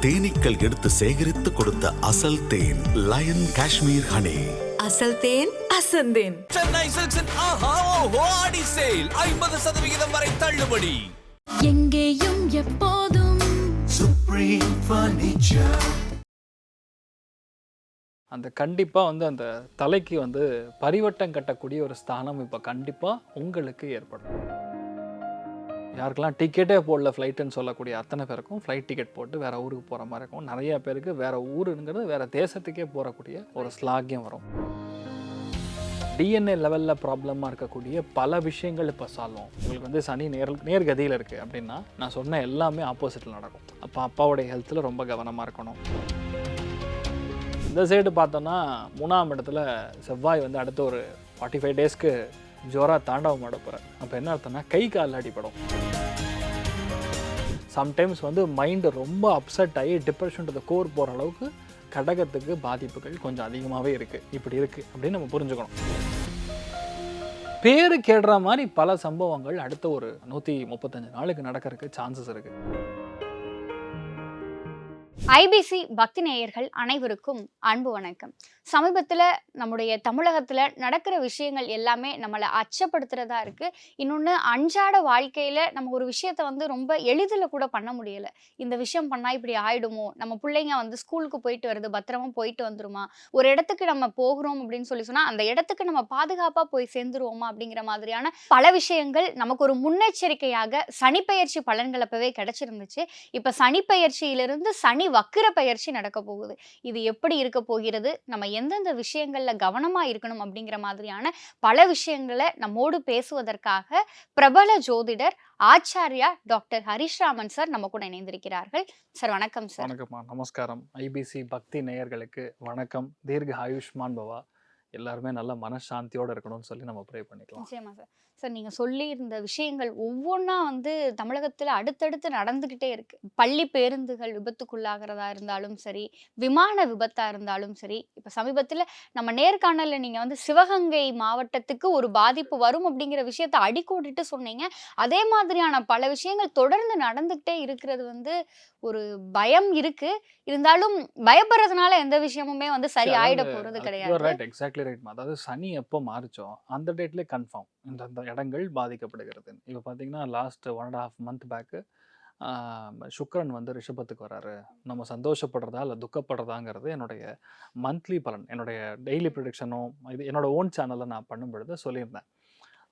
தேனீக்கள் எடுத்து சேகரித்து கொடுத்த அசல் தேன் லயன் காஷ்மீர் ஹனி. அசல் தேன் அசந்தேன். சென்னை சில்க்ஸின் ஆஹா ஓஹோ ஆடி சேல் 50% வரை தள்ளுபடி. எங்கேயும் எப்போதும் சுப்ரீம் ஃபர்னிச்சர். அந்த கண்டிப்பாக அந்த தலைக்கு பரிவட்டம் கட்டக்கூடிய ஒரு ஸ்தானம் இப்போ கண்டிப்பாக உங்களுக்கு ஏற்படும். யாருக்கெல்லாம் டிக்கெட்டே போடல ஃப்ளைட்டுன்னு சொல்லக்கூடிய அத்தனை பேருக்கும் ஃப்ளைட் டிக்கெட் போட்டு வேறு ஊருக்கு போகிற மாதிரி இருக்கும். நிறைய பேருக்கு வேறு ஊருங்கிறது வேறு தேசத்துக்கே போகக்கூடிய ஒரு ஸ்லாகியம் வரும். டிஎன்ஏ லெவலில் ப்ராப்ளமாக இருக்கக்கூடிய பல விஷயங்கள் இப்போ சால்வ் ஆகும். உங்களுக்கு சனி நேர்கதியில் இருக்குது அப்படின்னா நான் சொன்ன எல்லாமே ஆப்போசிட்டில் நடக்கும். அப்போ அப்பாவுடைய ஹெல்த்தில் ரொம்ப கவனமாக இருக்கணும். இந்த சைடு பார்த்தோன்னா 3ஆம் இடத்துல செவ்வாய் அடுத்த ஒரு 45 டேஸ்க்கு ஜோராக தாண்டவம் ஆட போகிறார். அப்போ என்ன அர்த்தம்னா கை கால் அடிப்படும். சம்டைம்ஸ் மைண்டு ரொம்ப அப்செட் ஆகி டிப்ரெஷன் டு த கோர் போகிற அளவுக்கு கடகத்துக்கு பாதிப்புகள் கொஞ்சம் அதிகமாகவே இருக்குது. இப்படி இருக்குது அப்படின்னு நம்ம புரிஞ்சுக்கணும். பேரு கேடுற மாதிரி பல சம்பவங்கள் அடுத்த ஒரு 135 நாளுக்கு நடக்கிறதுக்கு சான்சஸ் இருக்குது. ஐபிசி பக்தி நேயர்கள் அனைவருக்கும் அன்பு வணக்கம். சமீபத்தில் நம்முடைய தமிழகத்தில் நடக்கிற விஷயங்கள் எல்லாமே நம்மளை அச்சப்படுத்துறதா இருக்குது. இன்னொன்று, அன்றாட வாழ்க்கையில் நம்ம ஒரு விஷயத்த ரொம்ப எளிதில் கூட பண்ண முடியலை. இந்த விஷயம் பண்ணால் இப்படி ஆயிடுமோ, நம்ம பிள்ளைங்க ஸ்கூலுக்கு போயிட்டு வருது, பத்திரமா போயிட்டு வந்துருமா, ஒரு இடத்துக்கு நம்ம போகிறோம் அப்படின்னு சொன்னால் அந்த இடத்துக்கு நம்ம பாதுகாப்பாக போய் சேர்ந்துருவோமா அப்படிங்கிற மாதிரியான பல விஷயங்கள் நமக்கு ஒரு முன்னெச்சரிக்கையாக சனிப்பெயர்ச்சி பலன்கள் அப்பவே கிடைச்சிருந்துச்சு. இப்போ சனிப்பெயர்ச்சியிலிருந்து சனி வக்கிர பயிற்சி நடக்க போகுது. இது எப்படி இருக்க போகிறது, நம்ம எந்தெந்த விஷயங்கள்ல கவனமா இருக்கணும் அப்படிங்கிற மாதிரியான பல விஷயங்களை நம்மோடு பேசுவதற்காக பிரபல ஜோதிடர் ஆச்சாரியா டாக்டர் ஹரிஷ்ராமன் சார் நம்ம கூட இணைந்திருக்கிறார்கள். சார் வணக்கம். சார் வணக்கம்மா. நமஸ்காரம். ஐபிசி பக்தி நேயர்களுக்கு வணக்கம். தீர்க்க ஆயுஷ்மான் பவா. எல்லாருமே நல்ல மனசாந்தியோடு இருக்கணும்னு சொல்லி நம்ம ப்ரே பண்ணிக்கலாம். நிச்சயமா சார். சார், நீங்கள் சொல்லியிருந்த விஷயங்கள் ஒவ்வொன்றா தமிழகத்தில் அடுத்தடுத்து நடந்துக்கிட்டே இருக்கு. பள்ளி பேருந்துகள் விபத்துக்குள்ளாகிறதா இருந்தாலும் சரி, விமான விபத்தாக இருந்தாலும் சரி. இப்போ சமீபத்தில் நம்ம நேர்காணலில் நீங்கள் சிவகங்கை மாவட்டத்துக்கு ஒரு பாதிப்பு வரும் அப்படிங்கிற விஷயத்தை அடிக்கோடிட்டு சொன்னீங்க. அதே மாதிரியான பல விஷயங்கள் தொடர்ந்து நடந்துக்கிட்டே இருக்கிறது ஒரு பயம் இருக்கு. இருந்தாலும் பயப்படுறதுனால எந்த விஷயமுமே சரி ஆயிட போறது கிடையாது. Exactly right. அதாவது சனி எப்போ மாறிச்சோ அந்த டேட்லேயே கன்ஃபார்ம் இந்த இடங்கள் பாதிக்கப்படுகிறது. இப்போ பார்த்தீங்கன்னா லாஸ்ட் 1.5 மந்த் பேக்கு சுக்கிரன் ரிஷபத்துக்கு வராரு. நம்ம சந்தோஷப்படுறதா இல்லை துக்கப்படுறதாங்கிறது என்னுடைய மந்த்லி பலன், என்னுடைய டெய்லி ப்ரிடிக்ஷனும் இது என்னோட ஓன் சேனலில் நான் பண்ணும் பொழுது சொல்லியிருந்தேன்.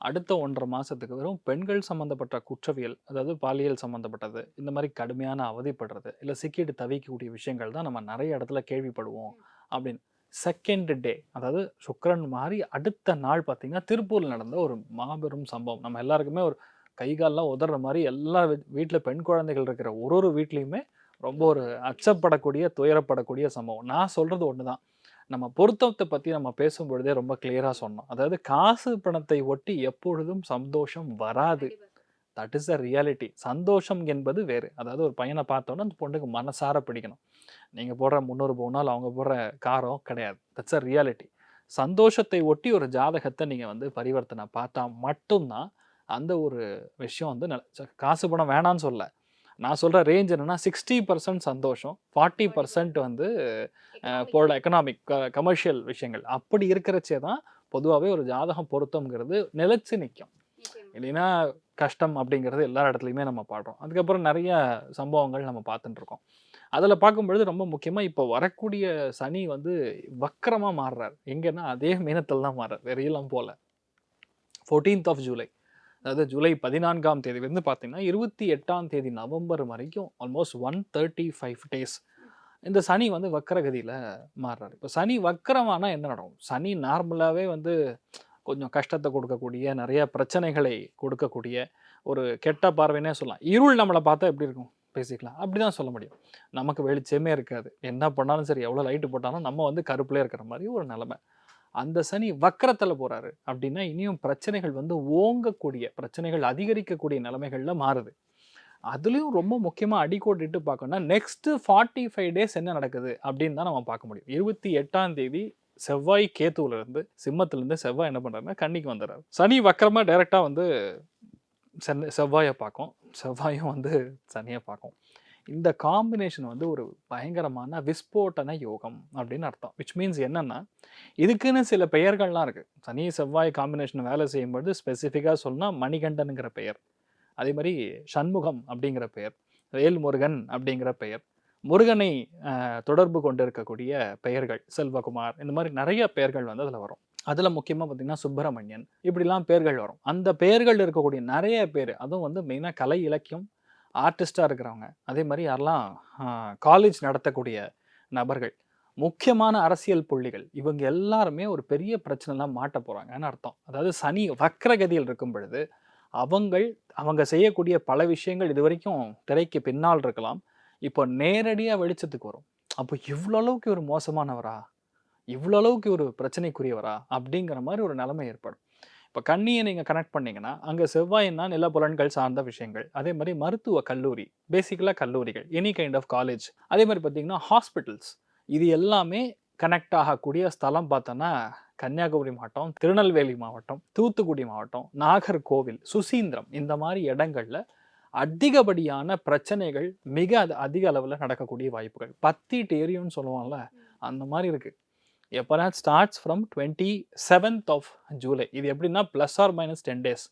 அடுத்த 1.5 மாதத்துக்கு வெறும் பெண்கள் சம்மந்தப்பட்ட குற்றவியல், அதாவது பாலியல் சம்மந்தப்பட்டது, இந்த மாதிரி கடுமையான அவதிப்படுறது இல்லை சிக்கிட்டு தவிக்கக்கூடிய விஷயங்கள் தான் நம்ம நிறைய இடத்துல கேள்விப்படுவோம் அப்படின்னு. செகண்ட் டே, அதாவது சுக்கிரன் மாறி அடுத்த நாள் பார்த்தீங்கன்னா திருப்பூரில் நடந்த ஒரு மாபெரும் சம்பவம். நம்ம எல்லாருக்குமே ஒரு கைகாலெலாம் உதற மாதிரி எல்லா வீட்டில் பெண் குழந்தைகள் இருக்கிற ஒரு வீட்லேயுமே ரொம்ப ஒரு அச்சப்படக்கூடிய துயரப்படக்கூடிய சம்பவம். நான் சொல்கிறது ஒன்று தான், நம்ம பொருத்தத்தை பற்றி நம்ம பேசும்பொழுதே ரொம்ப கிளியராக சொன்னோம். அதாவது காசு பணத்தை ஒட்டி எப்பொழுதும் சந்தோஷம் வராது. That is the reality. சந்தோஷம் என்பது வேறு. அதாவது ஒரு பையனை பார்த்தோன்னா அந்த பொண்ணுக்கு மனசார பிடிக்கணும். நீங்கள் போடுற 300 பவுனால் அவங்க போடுற காரம் கிடையாது. That's a reality. சந்தோஷத்தை ஒட்டி ஒரு ஜாதகத்தை நீங்கள் பரிவர்த்தனை பார்த்தா மட்டும்தான் அந்த ஒரு விஷயம் காசு பணம் வேணான்னு சொல்ல. நான் சொல்கிற ரேஞ்ச் என்னென்னா 60% சந்தோஷம், 40% எக்கனாமிக் கமர்ஷியல் விஷயங்கள். அப்படி இருக்கிறச்சே தான் பொதுவாகவே ஒரு ஜாதகம் பொருத்தம்ங்கிறது நிலைச்சு நிற்கும். இல்லைன்னா கஷ்டம் அப்படிங்கிறது எல்லா இடத்துலையுமே நம்ம பாடுறோம். அதுக்கப்புறம் நிறைய சம்பவங்கள் நம்ம பார்த்துட்டுருக்கோம். அதில் பார்க்கும்பொழுது ரொம்ப முக்கியமாக இப்போ வரக்கூடிய சனி வக்கரமாக மாறுறார். எங்கன்னா அதே மீனத்தில் தான் மாறுறார், வெறியெல்லாம் போல. 14th of July, அதாவது ஜூலை 14ஆம் தேதியிலேருந்து பார்த்தீங்கன்னா 28ஆம் தேதி நவம்பர் வரைக்கும் ஆல்மோஸ்ட் 135 டேஸ் இந்த சனி வக்கரகதியில் மாறுறாரு. இப்போ சனி வக்கரமானா என்ன நடக்கும்? சனி நார்மலாகவே கொஞ்சம் கஷ்டத்தை கொடுக்கக்கூடிய, நிறைய பிரச்சனைகளை கொடுக்கக்கூடிய ஒரு கெட்ட பார்வைன்னே சொல்லலாம். இருள் நம்மளை பார்த்தா எப்படி இருக்கும் பேசிக்கலாம், அப்படி தான் சொல்ல முடியும். நமக்கு வெளிச்சமே இருக்காது, என்ன பண்ணாலும் சரி, எவ்வளோ லைட்டு போட்டாலும் நம்ம கருப்பிலே இருக்கிற மாதிரி ஒரு நிலைமை. அந்த சனி வக்கரத்தில் போகிறாரு அப்படின்னா இனியும் பிரச்சனைகள் ஓங்கக்கூடிய, பிரச்சனைகள் அதிகரிக்கக்கூடிய நிலைமைகளில் மாறுது. அதுலேயும் ரொம்ப முக்கியமாக அடிக்கோட்டிட்டு பார்க்கணும்னா நெக்ஸ்ட்டு 45 டேஸ் என்ன நடக்குது அப்படின்னு தான் நம்ம பார்க்க முடியும். 28ஆம் தேதி செவ்வாய் கேத்துவிலேருந்து சிம்மத்திலேருந்து செவ்வாய் என்ன பண்ணுறாருன்னா கன்னிக்கு வந்துடுறாரு. சனி வக்கரமாக டைரெக்டாக செவ்வாயை பார்க்கும், செவ்வாயும் சனியை பார்க்கும். இந்த காம்பினேஷன் வந்து ஒரு பயங்கரமான விஸ்போட்டன யோகம் அப்படின்னு அர்த்தம். விச் மீன்ஸ் என்னன்னா, இதுக்குன்னு சில பெயர்கள்லாம் இருக்கு. சனி செவ்வாய் காம்பினேஷன் வேலை செய்யும்போது ஸ்பெசிஃபிக்காக சொன்னா மணிகண்டனுங்கிற பெயர், அதே மாதிரி சண்முகம் அப்படிங்கிற பெயர், வேல்முருகன் அப்படிங்கிற பெயர், முருகனை தொடர்பு கொண்டு இருக்கக்கூடிய பெயர்கள், செல்வகுமார், இந்த மாதிரி நிறைய பெயர்கள் வந்து அதில் வரும். அதில் முக்கியமாக பார்த்தீங்கன்னா சுப்பிரமணியன், இப்படிலாம் பெயர்கள் வரும். அந்த பெயர்கள் இருக்கக்கூடிய நிறைய பேர், அதுவும் வந்து மெயினாக கலை இலக்கியம் ஆர்டிஸ்டாக இருக்கிறவங்க, அதே மாதிரி யாரெல்லாம் காலேஜ் நடத்தக்கூடிய நபர்கள், முக்கியமான அரசியல் புள்ளிகள், இவங்க எல்லாருமே ஒரு பெரிய பிரச்சனைலாம் மாட்ட போகிறாங்கன்னு அர்த்தம். அதாவது சனி வக்ரகதியில் இருக்கும் பொழுது அவங்க செய்யக்கூடிய பல விஷயங்கள் இது வரைக்கும் திரைக்கு பின்னால் இருக்கலாம், இப்போ நேரடியாக வெளிச்சத்துக்கு வரும். அப்போ இவ்வளோ அளவுக்கு ஒரு மோசமானவரா, இவ்வளோ அளவுக்கு ஒரு பிரச்சனைக்குரியவரா அப்படிங்கிற மாதிரி ஒரு நிலைமை ஏற்படும். இப்போ கண்ணியை நீங்கள் கனெக்ட் பண்ணிங்கன்னா அங்கே செவ்வாயின்னா நிலப்புலன்கள் சார்ந்த விஷயங்கள், அதே மாதிரி மருத்துவ கல்லூரி, பேசிக்கலாக கல்லூரிகள், எனி கைண்ட் ஆஃப் காலேஜ், அதே மாதிரி பார்த்தீங்கன்னா ஹாஸ்பிட்டல்ஸ், இது எல்லாமே கனெக்ட் ஆகக்கூடிய ஸ்தலம் பார்த்தோன்னா கன்னியாகுமரி மாவட்டம், திருநெல்வேலி மாவட்டம், தூத்துக்குடி மாவட்டம், நாகர்கோவில், சுசீந்திரம், இந்த மாதிரி இடங்கள்ல அதிகப்படியான பிரச்சனைகள் மிக அதிக அளவில் நடக்கக்கூடிய வாய்ப்புகள். பத்திட்டு எரியும்னு சொல்லுவாங்கல்ல, அந்த மாதிரி இருக்கு. எப்போனா starts from 27th of July. இது எப்படின்னா +or-10 days.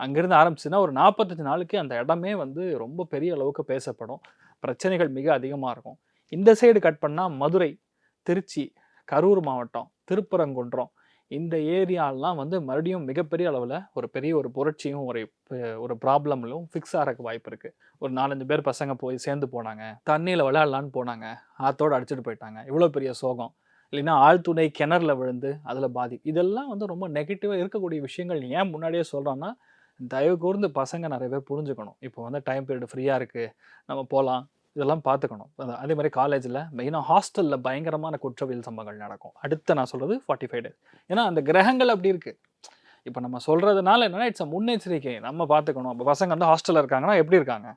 அங்கிருந்து ஆரம்பிச்சுன்னா ஒரு 45 நாளுக்கு அந்த இடமே வந்து ரொம்ப பெரிய அளவுக்கு பேசப்படும். பிரச்சனைகள் மிக அதிகமாக இருக்கும். இந்த சைடு கட் பண்ணால் மதுரை, திருச்சி, கரூர் மாவட்டம், திருப்பரங்குன்றம், இந்த ஏரியாலாம் வந்து மறுபடியும் மிகப்பெரிய அளவில் ஒரு புரட்சியும் ஒரு ப்ராப்ளம்லும் ஃபிக்ஸ் ஆகிறதுக்கு வாய்ப்பு இருக்குது. ஒரு 4-5 பேர் பசங்க போய் சேர்ந்து போனாங்க, தண்ணியில் விளையாடலான்னு போனாங்க, ஆத்தோடு அடிச்சுட்டு போயிட்டாங்க, இவ்வளோ பெரிய சோகம். இல்லைன்னா ஆழ்துணை கிணறுல விழுந்து அதில் இதெல்லாம் வந்து ரொம்ப நெகட்டிவாக இருக்கக்கூடிய விஷயங்கள். ஏன் முன்னாடியே சொல்கிறோன்னா, தயவு கூர்ந்து பசங்க நிறைய பேர் புரிஞ்சுக்கணும். இப்போ வந்து டைம் பீரியட் ஃப்ரீயாக இருக்குது, நம்ம போகலாம், இதெல்லாம் பார்த்துக்கணும். அதே மாதிரி காலேஜில் மெயினாக ஹாஸ்டலில் பயங்கரமான குற்றவியல் சம்பவங்கள் நடக்கும். அடுத்து நான் சொல்கிறது 45 days. ஏன்னா அந்த கிரகங்கள் அப்படி இருக்குது. இப்போ நம்ம சொல்கிறதுனால என்னென்னா இட்ஸ் முன்னெச்சரிக்கை, நம்ம பார்த்துக்கணும். இப்போ பசங்க வந்து ஹாஸ்டலில் இருக்காங்கன்னா எப்படி இருக்காங்க,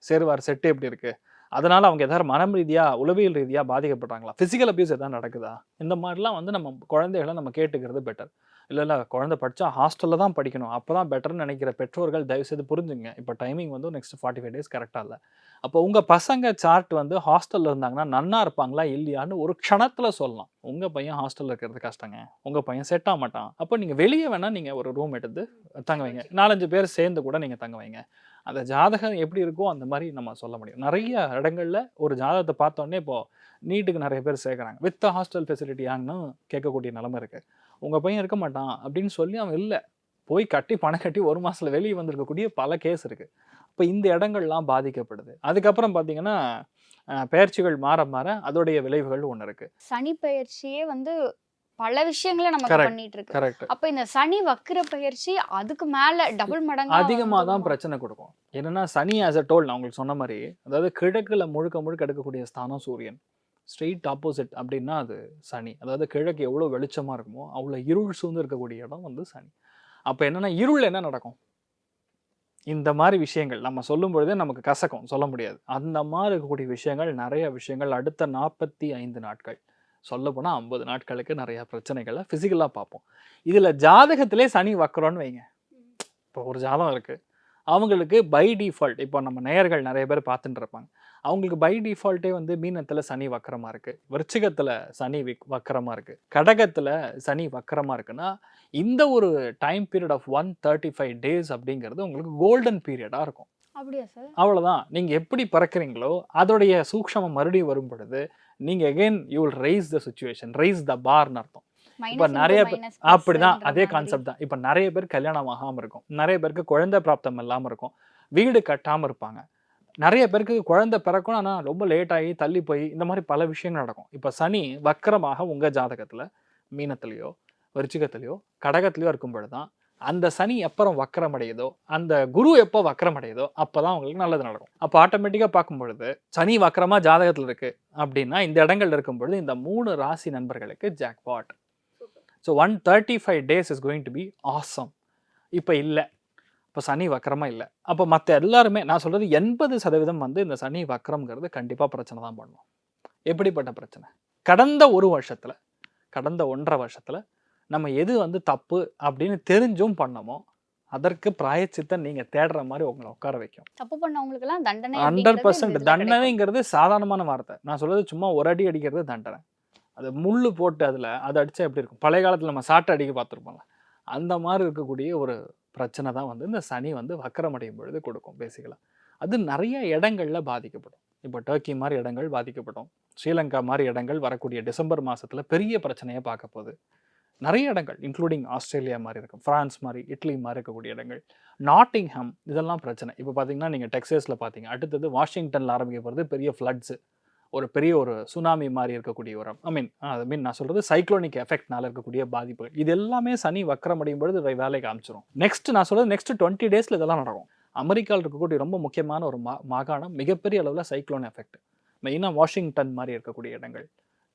சேருவார் செட்டு எப்படி இருக்குது, அதனால் அவங்க எதாவது மனம் ரீதியாக உளவியல் ரீதியாக பாதிக்கப்படுறாங்களா, ஃபிசிக்கல் அபியூஸ் எதாவது நடக்குதா, இந்த மாதிரிலாம் வந்து நம்ம குழந்தைகளை நம்ம கேட்டுக்கிறது பெட்டர். இல்லை குழந்தை படித்தா ஹாஸ்டலில் தான் படிக்கணும், அப்போ தான் பெட்டர்னு நினைக்கிற பெற்றோர்கள் தயவுசெய்து புரிஞ்சுங்க. இப்போ டைமிங் வந்து நெக்ஸ்ட் 45 days கரெக்டாக இல்லை. அப்போ உங்கள் பசங்க சார்ட் வந்து ஹாஸ்டலில் இருந்தாங்கன்னா நன்னா இருப்பாங்களா இல்லையான்னு ஒரு க்ஷணத்தில் சொல்லலாம். உங்கள் பையன் ஹாஸ்டலில் இருக்கிறது கஷ்டங்க, உங்கள் பையன் செட் ஆக மாட்டான், அப்போ நீங்கள் வெளியே வேணால் நீங்கள் ஒரு ரூம் எடுத்து தங்க வைங்க, 4-5 பேர் சேர்ந்து கூட நீங்கள் தங்க வைங்க. அந்த ஜாதகம் எப்படி இருக்கோ அந்த மாதிரி நம்ம சொல்ல முடியும். நிறைய இடங்களில் ஒரு ஜாதகத்தை பார்த்தோன்னே இப்போது நீட்டுக்கு நிறைய பேர் சேர்க்குறாங்க, வித் ஹாஸ்டல் ஃபெசிலிட்டியான்னு கேட்கக்கூடிய நிலைமை இருக்குது. உங்கள் பையன் இருக்க மாட்டான் அப்படின்னு சொல்லி அவன் இல்லை, போய் கட்டி பணம் கட்டி 1 மாதத்தில் வெளியே வந்திருக்கக்கூடிய பல கேஸ் இருக்குது. இப்போ இந்த இடங்கள்லாம் பாதிக்கப்படுது. அதுக்கப்புறம் பார்த்தீங்கன்னா பெயர்ச்சிகள் மாற மாற அதோடைய விளைவுகள் ஒன்று இருக்குது. சனி பெயர்ச்சியே வந்து பல விஷயங்களை நம்ம பண்ணிட்டு இருக்கு. கரெக்ட். அப்ப இந்த சனி வக்ர பயிற்சி அதுக்கு மேல டபுள் மடங்கு அதிகமாக தான் பிரச்சனை கொடுக்கும். என்னன்னா சனி ஆஸ் அ டோல் நான் உங்களுக்கு சொன்ன மாதிரி, அதாவது கிழக்குல முழுக்க எடுக்கக்கூடிய ஸ்தானம் சூரியன், ஸ்ட்ரெயிட் ஆப்போசிட் அப்படின்னா அது சனி. அதாவது கிழக்கு எவ்வளோ வெளிச்சமாக இருக்குமோ அவ்வளோ இருள் சூழ்ந்து இருக்கக்கூடிய இடம் வந்து சனி. அப்போ என்னென்னா இருள் என்ன நடக்கும், இந்த மாதிரி விஷயங்கள் நம்ம சொல்லும் பொழுதே நமக்கு கசக்கும், சொல்ல முடியாது. அந்த மாதிரி இருக்கக்கூடிய விஷயங்கள், நிறைய விஷயங்கள் அடுத்த 45 நாட்கள், சொல்லப்போனால் 50 நாட்களுக்கு நிறையா பிரச்சனைகளை ஃபிசிக்கலாக பார்ப்போம். இதில் ஜாதகத்திலே சனி வக்கரம்னு வைங்க. இப்போ ஒரு ஜாதகம் இருக்குது, அவங்களுக்கு பை டிஃபால்ட், இப்போ நம்ம நேயர்கள் நிறைய பேர் பார்த்துட்டு இருப்பாங்க, அவங்களுக்கு பை டிஃபால்ட்டே வந்து மீனத்தில் சனி வக்கரமாக இருக்குது, விருச்சிகத்தில் சனி வக்கரமாக இருக்குது, கடகத்தில் சனி வக்கரமாக இருக்குன்னா இந்த ஒரு டைம் பீரியட் ஆஃப் 135 days அப்படிங்கிறது உங்களுக்கு கோல்டன் பீரியடாக இருக்கும். அப்படியா சார்? அவ்வளோதான். நீங்கள் எப்படி பிறக்கிறீங்களோ அதோடைய சூக்ஷமம் மறுபடியும் வரும் பொழுது நீங்கள் again you will rise the situation, rise the பார்ன்னு அர்த்தம். இப்போ நிறைய பேர் அப்படிதான், அதே கான்செப்ட் தான். இப்போ நிறைய பேர் கல்யாணம் ஆகாமல் இருக்கும், நிறைய பேருக்கு குழந்தை பிராப்தம் இல்லாமல் இருக்கும், வீடு கட்டாமல் இருப்பாங்க, நிறைய பேருக்கு குழந்தை பிறக்கணும் ஆனால் ரொம்ப லேட் ஆகி தள்ளி போய் இந்த மாதிரி பல விஷயங்கள் நடக்கும். இப்போ சனி வக்கரமாக உங்கள் ஜாதகத்தில் மீனத்துலேயோ விருச்சிகத்திலையோ கடகத்திலையோ இருக்கும் பொழுது தான் அந்த சனி எப்பறம் வக்கரம் அடையுதோ, அந்த குரு எப்போ வக்கரம் அடையுதோ அப்போ தான் உங்களுக்கு நல்லது நடக்கும். அப்போ ஆட்டோமேட்டிக்காக பார்க்கும் பொழுது சனி வக்கரமாக ஜாதகத்தில் இருக்குது அப்படின்னா இந்த இடங்கள் இருக்கும் பொழுது இந்த 3 ராசி நண்பர்களுக்கு jackpot. So 135 days is going to be awesome. இப்போ இல்லை, இப்போ சனி வக்கரமாக இல்லை. அப்போ மற்ற எல்லாருமே நான் சொல்கிறது 80% வந்து இந்த சனி வக்கரம்ங்கிறது கண்டிப்பாக பிரச்சனை தான் பண்ணும். எப்படிப்பட்ட பிரச்சனை, கடந்த 1 வருஷத்தில், கடந்த 1.5 வருஷத்தில் நம்ம எது வந்து தப்பு அப்படின்னு தெரிஞ்சும் பண்ணமோ அதற்கு பிராயச்சித்தை நீங்க தேடுற மாதிரி உங்களை உட்கார வைக்கும். தப்பு பண்ணவங்களுக்கெல்லாம் தண்டனை 100% தண்டனைங்கிறது சாதாரணமான வார்த்தை. நான் சொல்றது சும்மா ஒரு அடி அடிக்கிறது தண்டனை. அது முள்ளு போட்டு அதை அடிச்சா எப்படி இருக்கும்? பழைய காலத்துல நம்ம சாட்டை அடிக்க பார்த்துருப்போம்ல, அந்த மாதிரி இருக்கக்கூடிய ஒரு பிரச்சனை தான் வந்து இந்த சனி வந்து வக்கரம் அடையும் பொழுது கொடுக்கும் பேசிக்கலாக. அது நிறைய இடங்கள்ல பாதிக்கப்படும். இப்போ டர்க்கி மாதிரி இடங்கள் பாதிக்கப்படும். ஸ்ரீலங்கா மாதிரி இடங்கள் வரக்கூடிய டிசம்பர் மாசத்துல பெரிய பிரச்சனையை பார்க்க போகுது. நிறைய இடங்கள் இன்க்ளூடிங் ஆஸ்திரேலியா மாதிரி இருக்கும், ஃப்ரான்ஸ் மாதிரி, இட்லி மாதிரி இருக்கக்கூடிய இடங்கள், நாட்டிங்ஹாம், இதெல்லாம் பிரச்சனை. இப்போ பார்த்தீங்கன்னா நீங்கள் டெக்ஸஸில் பார்த்தீங்க, அடுத்தது வாஷிங்டனில் ஆரம்பிக்க போகிறது பெரிய ஃப்ளட்ஸு, ஒரு பெரிய ஒரு சுனாமி மாதிரி இருக்கக்கூடிய ஒரு நான் சொல்கிறது சைக்ளோனிக் எஃபெக்ட்னால இருக்கக்கூடிய பாதிப்புகள். இது எல்லாமே சனி வக்கரம் அடையும் பொழுது வேலையை காமிச்சிடும். நான் சொல்கிறது நெக்ஸ்ட் 20 டேஸில் இதெல்லாம் நடக்கும். அமெரிக்காவில் இருக்கக்கூடிய ரொம்ப முக்கியமான ஒரு மாகாணம் மிகப்பெரிய அளவில் சைக்ளோன் எஃபெக்ட். மெயினாக வாஷிங்டன் மாதிரி இருக்கக்கூடிய இடங்கள்,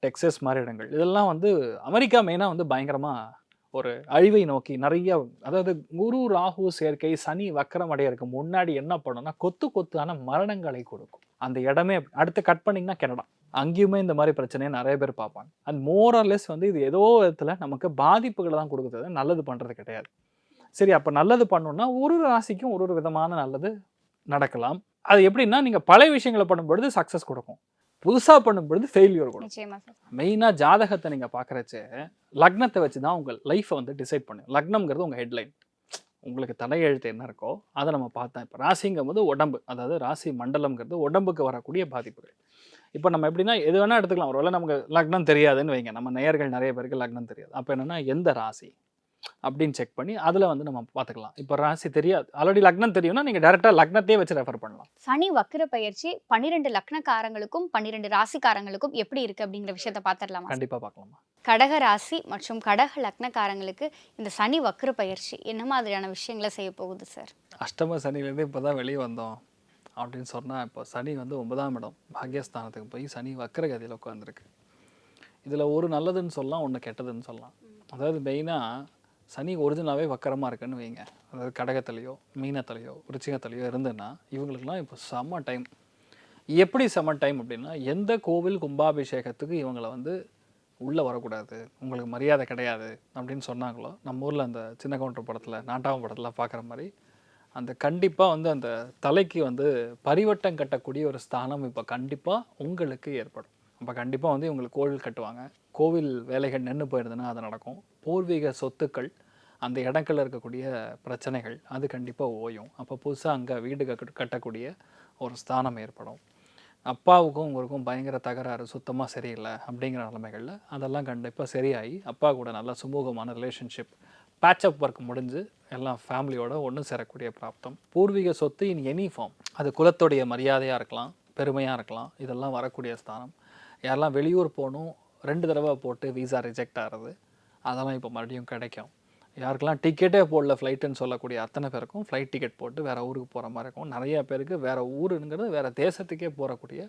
டெக்ஸஸ் மாதிரி இடங்கள், இதெல்லாம் வந்து அமெரிக்கா மெயினாக வந்து பயங்கரமாக ஒரு அழிவை நோக்கி நிறைய, அதாவது குரு ராகு சேர்க்கை சனி வக்கரம் அடையிறதுக்கு முன்னாடி என்ன பண்ணணும்னா கொத்தான மரணங்களை கொடுக்கும். அந்த இடமே அடுத்து கட் பண்ணிங்கன்னா கனடா, அங்கேயுமே இந்த மாதிரி பிரச்சனையை நிறைய பேர் பார்ப்பாங்க. அண்ட் மோரலெஸ் வந்து இது ஏதோ விதத்தில் நமக்கு பாதிப்புகளை தான் கொடுக்குறது, நல்லது பண்ணுறது கிடையாது. சரி, அப்போ நல்லது பண்ணணும்னா ஒரு ராசிக்கும் ஒரு விதமான நல்லது நடக்கலாம். அது எப்படின்னா நீங்கள் பழைய விஷயங்களை பண்ணும்பொழுது சக்ஸஸ் கொடுக்கும், புதுசாக பண்ணும்பொழுது ஃபெயிலியர் கொடுக்கும். மெயினாக ஜாதகத்தை நீங்கள் பார்க்குறச்சே லக்னத்தை வச்சு தான் உங்கள் லைஃப்பை வந்து டிசைட் பண்ணும். லக்னம்ங்கிறது உங்கள் ஹெட்லைன், உங்களுக்கு தலையெழுத்து என்ன இருக்கோ அதை நம்ம பார்த்தோம். இப்போ ராசிங்கும் போது உடம்பு, அதாவது ராசி மண்டலம்ங்கிறது உடம்புக்கு வரக்கூடிய பாதிப்புகள். இப்போ நம்ம எப்படின்னா எது வேணால் எடுத்துக்கலாம். ஒருவேளை நமக்கு லக்னம் தெரியாதுன்னு வைங்க, நம்ம நேயர்கள் நிறைய பேருக்கு லக்னம் தெரியாது. அப்போ என்னென்னா எந்த ராசி அப்படின்னு செக் பண்ணி அதில் வந்து நம்ம பார்த்துக்கலாம். இப்போ ராசி தெரியாது, ஆல்ரெடி லக்னம் தெரியும்னா நீங்கள் டேரெக்டாக லக்னத்தையே வச்சு ரெஃபர் பண்ணலாம். சனி வக்கிர பயிற்சி 12 லக்னக்காரங்களுக்கும் 12 ராசிக்காரங்களுக்கும் எப்படி இருக்குது அப்படிங்கிற விஷயத்த பார்த்துடலாமா? கண்டிப்பாக பார்க்கலாமா. கடக ராசி மற்றும் கடக லக்னக்காரங்களுக்கு இந்த சனி வக்கிர பயிற்சி என்ன மாதிரியான விஷயங்களை செய்ய போகுது சார்? அஷ்டம சனிலேருந்து இப்போ தான் வெளியே வந்தோம் அப்படின்னு சொன்னால், இப்போ சனி வந்து 9ஆம் இடம் பாக்யஸ்தானத்துக்கு போய் சனி வக்கிர கதியில் உட்காந்துருக்கு. இதில் ஒரு நல்லதுன்னு சொல்லலாம், ஒன்று கெட்டதுன்னு சொல்லலாம். அதாவது மெயினாக சனி ஒரிஜினலாகவே வக்கரமாக இருக்குன்னு வைங்க, அதாவது கடகத்திலையோ மீனத்திலையோ விருச்சிகத்திலையோ இருந்துன்னா இவங்களுக்குலாம் இப்போ செம்ம டைம். எப்படி செம்ம டைம் அப்படின்னா, எந்த கோவில் கும்பாபிஷேகத்துக்கு இவங்களை வந்து உள்ளே வரக்கூடாது, உங்களுக்கு மரியாதை கிடையாது அப்படின்னு சொன்னாங்களோ, நம்ம ஊரில் அந்த சின்ன கவுண்டர் படத்தில் நாட்டாம படத்தில் பார்க்குற மாதிரி அந்த கண்டிப்பாக வந்து அந்த தலைக்கு வந்து பரிவட்டம் கட்டக்கூடிய ஒரு ஸ்தானம் இப்போ கண்டிப்பாக உங்களுக்கு ஏற்படும். அப்போ கண்டிப்பாக வந்து இவங்களுக்கு கோவில் கட்டுவாங்க. கோவில் வேலைகள் நின்று போயிருதுன்னா அது நடக்கும். பூர்வீக சொத்துக்கள், அந்த இடங்களில் இருக்கக்கூடிய பிரச்சனைகள் அது கண்டிப்பாக ஓயும். அப்போ புதுசாக அங்கே வீடு கட்டக்கூடிய ஒரு ஸ்தானம் ஏற்படும். அப்பாவுக்கும் உங்களுக்கும் பயங்கர தகராறு, சுத்தமாக சரியில்லை அப்படிங்கிற நிலைமைகளில் அதெல்லாம் கண்டிப்பாக சரியாகி அப்பா கூட நல்ல சுமூகமான ரிலேஷன்ஷிப், பேட்சப் ஒர்க் முடிஞ்சு எல்லாம் ஃபேமிலியோட ஒன்று சேரக்கூடிய பிராப்தம். பூர்வீக சொத்து இன் எனி ஃபார்ம், அது குலத்துடைய மரியாதையாக இருக்கலாம், பெருமையாக இருக்கலாம், இதெல்லாம் வரக்கூடிய ஸ்தானம். யாரெல்லாம் வெளியூர் போகணும் 2 தடவை போட்டு வீசா ரிஜெக்ட் ஆகிறது, அதெல்லாம் இப்போ மறுபடியும் கிடைக்கும். யாருக்கெல்லாம் டிக்கெட்டே போடல ஃப்ளைட்டுன்னு சொல்லக்கூடிய அத்தனை பேருக்கும் ஃப்ளைட் டிக்கெட் போட்டு வேறு ஊருக்கு போகிற மாதிரி இருக்கும். நிறைய பேருக்கு வேறு ஊருங்கிறது வேறு தேசத்துக்கே போகக்கூடிய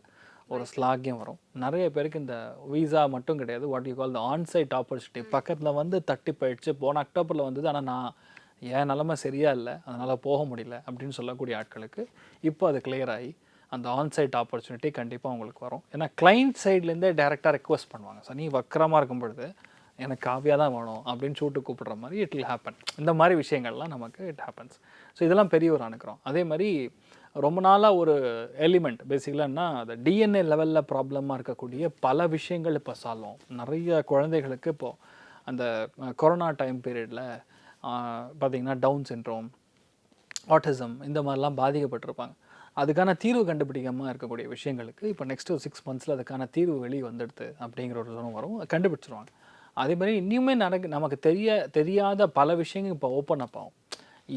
ஒரு ஸ்லாகியம் வரும். நிறைய பேருக்கு இந்த வீசா மட்டும் கிடையாது, what you call the onsite opportunity, பக்கத்தில் வந்து தட்டி போயிடுச்சு, போன அக்டோபரில் வந்தது, ஆனால் நான் என் நிலமை சரியாக இல்லை அதனால் போக முடியல அப்படின்னு சொல்லக்கூடிய ஆட்களுக்கு இப்போ அது கிளியர் ஆகி அந்த ஆன்சைட் ஆப்பர்ச்சுனிட்டி கண்டிப்பாக உங்களுக்கு வரும். ஏன்னா கிளைண்ட் சைட்லேருந்தே டேரெக்டாக ரெக்வஸ்ட் பண்ணுவாங்க. சனி வக்கரமாக இருக்கும் பொழுது எனக்கு காவியாக தான் வேணும் அப்படின்னு சூட்டு கூப்பிடுற மாதிரி இட் வில் ஹேப்பன். இந்த மாதிரி விஷயங்கள்லாம் நமக்கு இட் ஹேப்பன்ஸ். ஸோ இதெல்லாம் பெரிய ஒரு அனுக்கிறோம். அதே மாதிரி ரொம்ப நாளாக ஒரு எலிமெண்ட் பேசிக்கலான்னா அந்த டிஎன்ஏ லெவலில் ப்ராப்ளமாக இருக்கக்கூடிய பல விஷயங்கள் இப்போ சால்வ் ஆகும். நிறைய குழந்தைகளுக்கு இப்போது அந்த கொரோனா டைம் பீரியடில் பார்த்திங்கன்னா டவுன் சிண்ட்ரோம், ஆட்டிசம் இந்த மாதிரிலாம் பாதிக்கப்பட்டிருப்பாங்க. அதுக்கான தீர்வு கண்டுபிடிக்காமல் இருக்கக்கூடிய விஷயங்களுக்கு இப்போ நெக்ஸ்ட்டு 6 monthஸில் அதுக்கான தீர்வு வெளியே வந்துடுது அப்படிங்கிற ஒரு இதுவும் வரும், கண்டுபிடிச்சிருவாங்க. அதே மாதிரி இன்னுமே நமக்கு தெரியாத பல விஷயங்கள் இப்போ ஓப்பன் அப் ஆகும்.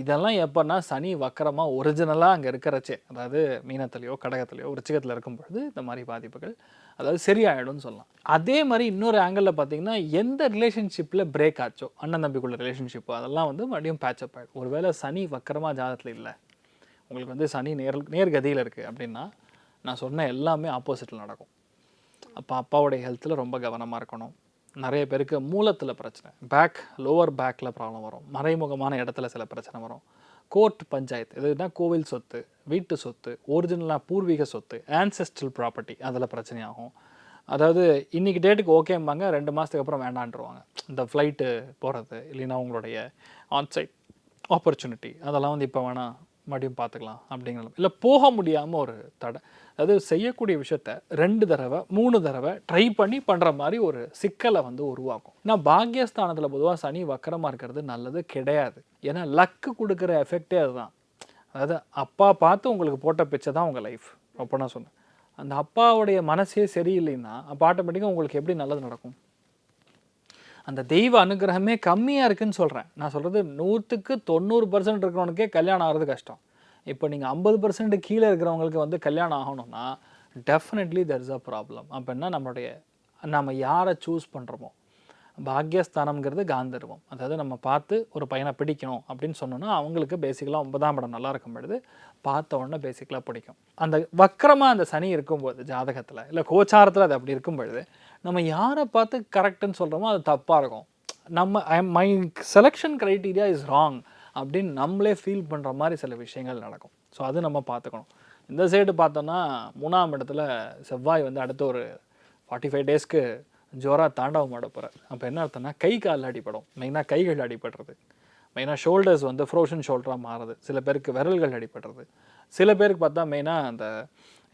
இதெல்லாம் எப்போன்னா சனி வக்கரமாக ஒரிஜினலாக அங்கே இருக்கிறச்சே, அதாவது மீனத்திலையோ கடகத்திலையோ விருச்சிகத்தில் இருக்கும் பொழுது இந்த மாதிரி பாதிப்புகள் அதாவது சரியாயிடும்னு சொல்லலாம். அதே மாதிரி இன்னொரு ஆங்கிளில் பார்த்தீங்கன்னா எந்த ரிலேஷன்ஷிப்பில் பிரேக் ஆச்சோ, அண்ணன் தம்பிக்குள்ள ரிலேஷன்ஷிப்பு, அதெல்லாம் வந்து மறுபடியும் பேட்சப் ஆகிடும். ஒருவேளை சனி வக்கரமாக ஜாதகத்தில் இல்லை, உங்களுக்கு வந்து சனி நேர்கதியில் இருக்குது அப்படின்னா நான் சொன்ன எல்லாமே ஆப்போசிட்டில் நடக்கும். அப்போ அப்பாவுடைய ஹெல்த்தில் ரொம்ப கவனமாக இருக்கணும். நிறைய பேருக்கு மூலத்தில் பிரச்சனை, லோவர் பேக்கில் ப்ராப்ளம் வரும், மறைமுகமான இடத்துல சில பிரச்சனை வரும். கோர்ட் பஞ்சாயத்து, இதுனா கோவில் சொத்து, வீட்டு சொத்து, ஒரிஜினலாக பூர்வீக சொத்து, ஆன்செஸ்ட்ரல் ப்ராப்பர்ட்டி, அதில் பிரச்சனையாகும். அதாவது இன்றைக்கி டேட்டுக்கு ஓகேம்பாங்க, 2 மாதத்துக்கு அப்புறம் வேண்டான்ட்டுருவாங்க. இந்த ஃப்ளைட்டு போகிறது இல்லைன்னா உங்களுடைய ஆன்சைட் ஆப்பர்ச்சுனிட்டி அதெல்லாம் வந்து இப்போ வேணாம் மறுபடியும் பார்த்துக்கலாம் அப்படிங்கிறது, இல்லை போக முடியாமல் ஒரு தடை, அதாவது செய்யக்கூடிய விஷயத்த 2 தடவை 3 தடவை ட்ரை பண்ணி பண்ணுற மாதிரி ஒரு சிக்கலை வந்து உருவாக்கும். ஏன்னா பாக்கியஸ்தானத்தில் பொதுவாக சனி வக்கரமாக இருக்கிறது நல்லது கிடையாது. ஏன்னா லக்கு கொடுக்குற எஃபெக்டே அதுதான். அதாவது அப்பா பார்த்து உங்களுக்கு போட்ட பிச்சை தான் உங்கள் லைஃப். அப்போ நான் சொன்னேன், அந்த அப்பாவுடைய மனசே சரியில்லைன்னா அப்போ ஆட்டோமேட்டிக்காக உங்களுக்கு எப்படி நல்லது நடக்கும்? அந்த தெய்வ அனுகிரகமே கம்மியாக இருக்குதுன்னு சொல்கிறேன். நான் சொல்கிறது 100க்கு 90% இருக்கிறவனுக்கே கல்யாணம் ஆகிறது கஷ்டம். இப்போ நீங்கள் 50% கீழே இருக்கிறவங்களுக்கு வந்து கல்யாணம் ஆகணும்னா definitely there is a problem. அப்போ என்ன, நம்ம யாரை சூஸ் பண்ணுறோமோ, பாக்யஸ்தானம்ங்கிறது காந்தர்வம். அதாவது நம்ம பார்த்து ஒரு பையனை பிடிக்கணும் அப்படின்னு சொன்னோன்னா அவங்களுக்கு பேசிக்கலாக 9ஆம் இடம் நல்லா இருக்கும் பொழுது பார்த்த உடனே பேசிக்கலாக பிடிக்கும். அந்த வக்கரமாக அந்த சனி இருக்கும்போது ஜாதகத்தில் இல்லை கோச்சாரத்தில் அது அப்படி இருக்கும் பொழுது நம்ம யாரை பார்த்து கரெக்டுன்னு சொல்கிறோமோ அது தப்பாக இருக்கும். My selection criteria is wrong அப்படின்னு நம்மளே ஃபீல் பண்ணுற மாதிரி சில விஷயங்கள் நடக்கும். ஸோ அது நம்ம பார்த்துக்கணும். இந்த சைடு பார்த்தோன்னா 3ஆம் இடத்துல செவ்வாய் வந்து அடுத்த ஒரு 45 டேஸ்க்கு ஜோராக தாண்டவம் ஆட போகிறார். அப்போ என்ன அர்த்தம்னா கை காலில் அடிப்படும், மெயினாக கைகள் அடிபடுறது, மெயினாக ஷோல்டர்ஸ் வந்து ஃப்ரோஷன் ஷோல்டராக மாறுது, சில பேருக்கு விரல்கள் அடிபடுறது, சில பேருக்கு பார்த்தா மெயினாக அந்த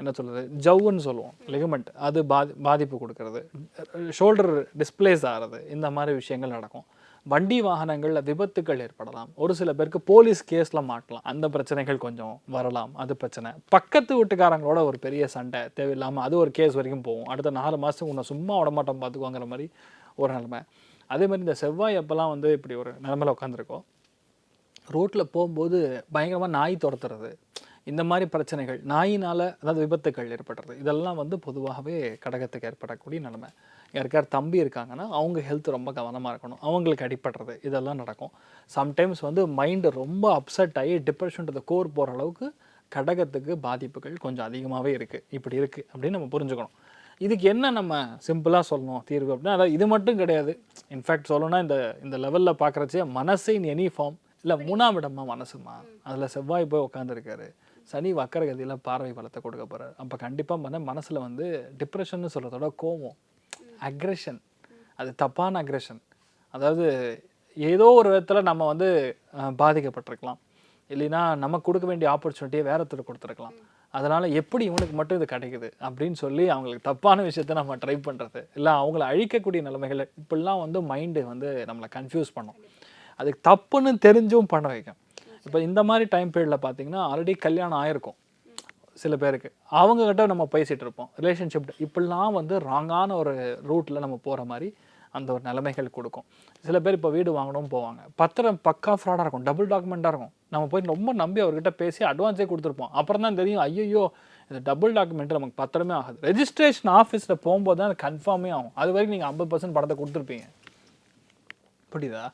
என்ன சொல்கிறது ஜவ்வுன்னு சொல்லுவோம் லிகமெண்ட் அது பாதிப்பு கொடுக்கறது, ஷோல்டர் டிஸ்பிளேஸ் ஆகிறது, இந்த மாதிரி விஷயங்கள் நடக்கும். வண்டி வாகனங்களில் விபத்துக்கள் ஏற்படலாம். ஒரு சில பேருக்கு போலீஸ் கேஸில் மாட்டலாம், அந்த பிரச்சனைகள் கொஞ்சம் வரலாம். அது பிரச்சனை. பக்கத்து வீட்டுக்காரங்களோட ஒரு பெரிய சண்டை தேவையில்லாமல் அது ஒரு கேஸ் வரைக்கும் போகும். அடுத்த 4 மாதத்துக்கு உன்னை சும்மா விடமாட்டோம் பார்த்துக்குவாங்கிற மாதிரி ஒரு நிலைமை. அதே மாதிரி இந்த செவ்வாய் அப்போல்லாம் வந்து இப்படி ஒரு நிலைமையில் உட்காந்துருக்கோம், ரோட்டில் போகும்போது பயங்கரமாக நாய் துரத்துறது, இந்த மாதிரி பிரச்சனைகள், நாயினால் அதாவது விபத்துக்கள் ஏற்படுறது, இதெல்லாம் வந்து பொதுவாகவே கடகத்துக்கு ஏற்படக்கூடிய நிலைமை. யாருக்கார் தம்பி இருக்காங்கன்னா அவங்க ஹெல்த் ரொம்ப கவனமாக இருக்கணும், அவங்களுக்கு அடிபடுறது இதெல்லாம் நடக்கும். சம்டைம்ஸ் வந்து மைண்டு ரொம்ப அப்செட் ஆகி டிப்ரெஷன் டு த கோர் போகிற அளவுக்கு கடகத்துக்கு பாதிப்புகள் கொஞ்சம் அதிகமாகவே இருக்குது. இப்படி இருக்குது அப்படின்னு நம்ம புரிஞ்சுக்கணும். இதுக்கு என்ன நம்ம சிம்பிளாக சொல்லணும் தீர்வு அப்படின்னா, அதாவது இது மட்டும் கிடையாது. இன்ஃபேக்ட் சொல்லணும்னா இந்த லெவலில் பார்க்குறச்சே மனசு இன் எனி ஃபார்ம் இல்லை 3ஆம் இடமா மனசுமா, அதில் செவ்வாய் போய் உட்காந்துருக்காரு, சனி வக்கரகதியில் பார்வை பலத்தை கொடுக்க போகிறார். அப்போ கண்டிப்பாக மனசில் வந்து டிப்ரெஷன்னு சொல்கிறதோட கோவம், அக்ரெஷன், அது தப்பான அக்ரெஷன். அதாவது ஏதோ ஒரு விதத்தில் நம்ம வந்து பாதிக்கப்பட்டிருக்கலாம், இல்லைன்னா நமக்கு கொடுக்க வேண்டிய ஆப்பர்ச்சுனிட்டியை வேற ஒருத்தர் கொடுத்துருக்கலாம். அதனால் எப்படி இவனுக்கு மட்டும் இது கிடைக்குது அப்படின்னு சொல்லி அவங்களுக்கு தப்பான விஷயத்த நம்ம ட்ரை பண்ணுறது, இல்லை அவங்கள அழிக்கக்கூடிய நிலைமைகள், இப்படிலாம் வந்து மைண்டு வந்து நம்மளை கன்ஃபியூஸ் பண்ணும். அதுக்கு தப்புன்னு தெரிஞ்சும் பண்ண வைக்கும். இப்போ இந்த மாதிரி டைம் பீரியடில் பார்த்தீங்கன்னா ஆல்ரெடி கல்யாணம் ஆகிருக்கும் சில பேருக்கு, அவங்கக்கிட்ட நம்ம பேசிகிட்டு இருப்போம் ரிலேஷன்ஷிப், இப்படிலாம் வந்து ராங்கான ஒரு ரூட்டில் நம்ம போகிற மாதிரி அந்த ஒரு நிலைமைகள் கொடுக்கும். சில பேர் இப்போ வீடு வாங்கணும் போவாங்க, பத்திரம் பக்கா ஃப்ராடாக இருக்கும், டபுள் டாக்குமெண்ட்டாக இருக்கும், நம்ம போய் ரொம்ப நம்பி அவர்கிட்ட பேசி அட்வான்ஸே கொடுத்துருப்போம். அப்புறம் தான் தெரியும் ஐயோ இது டபுள் டாக்குமெண்ட் நமக்கு பத்திரமே ஆகாது. ரெஜிஸ்ட்ரேஷன் ஆஃபீஸில் போகும்போது தான் அது கன்ஃபார்மே ஆகும். அது வரைக்கும் நீங்கள் 50% பணத்தை கொடுத்துருப்பீங்க. புரியுதா?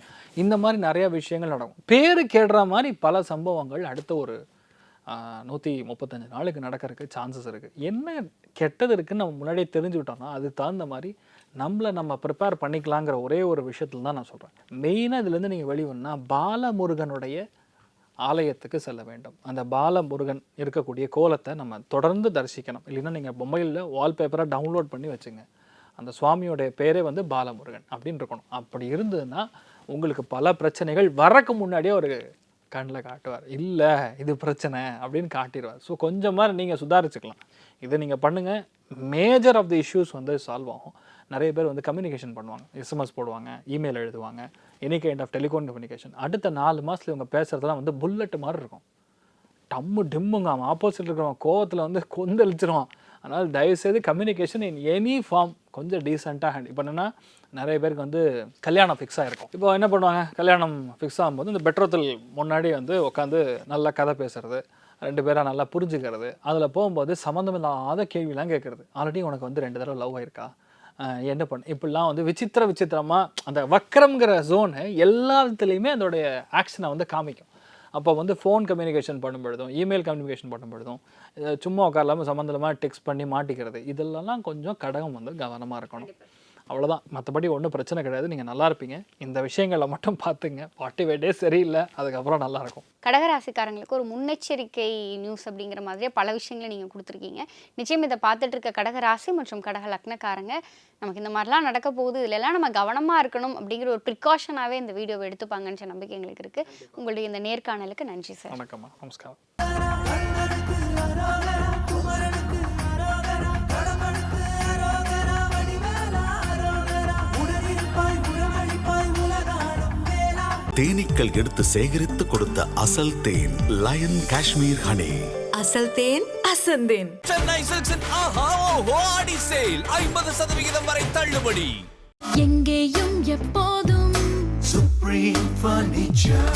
இந்த மாதிரி நிறைய விஷயங்கள் நடக்கும். பேரு கேடுற மாதிரி பல சம்பவங்கள் அடுத்த ஒரு 135 நாளுக்கு நடக்கிறதுக்கு சான்சஸ் இருக்குது. என்ன கெட்டது இருக்குதுன்னு நம்ம முன்னாடியே தெரிஞ்சுக்கிட்டோம்னா அதுக்கு தகுந்த மாதிரி நம்ம ப்ரிப்பேர் பண்ணிக்கலாங்கிற ஒரே ஒரு விஷயத்தில் தான் நான் சொல்கிறேன். மெயினாக இதுலேருந்து நீங்கள் வெளிவன்னா பாலமுருகனுடைய ஆலயத்துக்கு செல்ல வேண்டும். அந்த பாலமுருகன் இருக்கக்கூடிய கோலத்தை நம்ம தொடர்ந்து தரிசிக்கணும். இல்லைன்னா நீங்கள் மொபைலில் வால்பேப்பராக டவுன்லோட் பண்ணி வச்சுங்க. அந்த சுவாமியோடைய பேரே வந்து பாலமுருகன் அப்படின்னு இருக்கணும். அப்படி இருந்ததுன்னா உங்களுக்கு பல பிரச்சனைகள் வரக்கு முன்னாடியே ஒரு கண்ணில் காட்டுவார், இல்லை இது பிரச்சனை அப்படின்னு காட்டிடுவார். ஸோ கொஞ்சம் மாதிரி நீங்கள் சுதாரிச்சுக்கலாம். இதை நீங்கள் பண்ணுங்கள், மேஜர் ஆஃப் தி இஷ்யூஸ் வந்து சால்வ் ஆகும். நிறைய பேர் வந்து கம்யூனிகேஷன் பண்ணுவாங்க, எஸ்எம்எஸ் போடுவாங்க, இமெயில் எழுதுவாங்க, any kind of telephone communication. அடுத்த 4 மாதத்தில் இவங்க பேசுகிறதுலாம் வந்து புல்லட் மாதிரி இருக்கும், டம்மு டிம்முங்க. அவன் ஆப்போசிட் இருக்கிறவன் கோவத்தில் வந்து கொந்தளிச்சிருவான். அதனால் தயவுசெய்து கம்யூனிகேஷன் இன் எனி ஃபார்ம் கொஞ்சம் டீசெண்டாக ஹேண்டில். இப்போ என்னென்னா நிறைய பேருக்கு வந்து கல்யாணம் ஃபிக்ஸ் ஆகிருக்கும். இப்போ என்ன பண்ணுவாங்க, கல்யாணம் ஃபிக்ஸ் ஆகும்போது இந்த பெட்ரோத்தில் முன்னாடி வந்து உட்காந்து நல்லா கதை பேசுறது, 2 பேராக நல்லா புரிஞ்சுக்கிறது, அதில் போகும்போது சம்மந்தமில்லாத கேள்விலாம் கேட்குறது. ஆல்ரெடி உனக்கு வந்து 2 தடவை லவ் ஆயிருக்கா, என்ன பண்ணு, இப்படிலாம் வந்து விசித்திரமாக அந்த வக்கரம்ங்கிற ஜோனு எல்லா விதத்துலேயுமே அதோடைய ஆக்ஷனை வந்து காமிக்கும். அப்போ வந்து ஃபோன் கம்யூனிகேஷன் பண்ணும்பொழுதும் இமெயில் கம்யூனிகேஷன் பண்ணும்பொழுதும் சும்மா உட்காரலாமல் சம்மந்தமாக டெக்ஸ்ட் பண்ணி மாட்டிக்கிறது, இதெல்லாம் கொஞ்சம் கடகம் வந்து கவனமாக இருக்கணும். அவ்வளோதான். மற்றபடி ஒன்றும் பிரச்சனை கிடையாது. நீங்கள் நல்லா இருப்பீங்க. இந்த விஷயங்களை மட்டும் பார்த்துங்க. 45 டேஸ் சரியில்லை, அதுக்கப்புறம் நல்லாயிருக்கும். கடகராசிக்காரங்களுக்கு ஒரு முன்னெச்சரிக்கை நியூஸ் அப்படிங்கிற மாதிரியே பல விஷயங்களை நீங்கள் கொடுத்துருக்கீங்க. நிச்சயம் இதை பார்த்துட்டு இருக்க கடகராசி மற்றும் கடக லக்னக்காரங்க, நமக்கு இந்த மாதிரிலாம் நடக்க போகுது, இதுலெல்லாம் நம்ம கவனமாக இருக்கணும் அப்படிங்கிற ஒரு ப்ரிகாஷனாகவே இந்த வீடியோவை எடுத்துப்பாங்கன்ற நம்பிக்கை எங்களுக்கு இருக்குது. உங்களுடைய இந்த நேர்காணலுக்கு நன்றி சார். வணக்கம்மா, நமஸ்காரம். தேனீக்கள் எடுத்து சேகரித்து கொடுத்த அசல் தேன் லயன் காஷ்மீர் ஹனி. அசல் தேன் அசந்தேன். சென்னை சில்க்ஸின் ஆஹா ஓஹோ ஆடி சேல் 50% வரை தள்ளுபடி. எங்கேயும் எப்போதும் Supreme Furniture.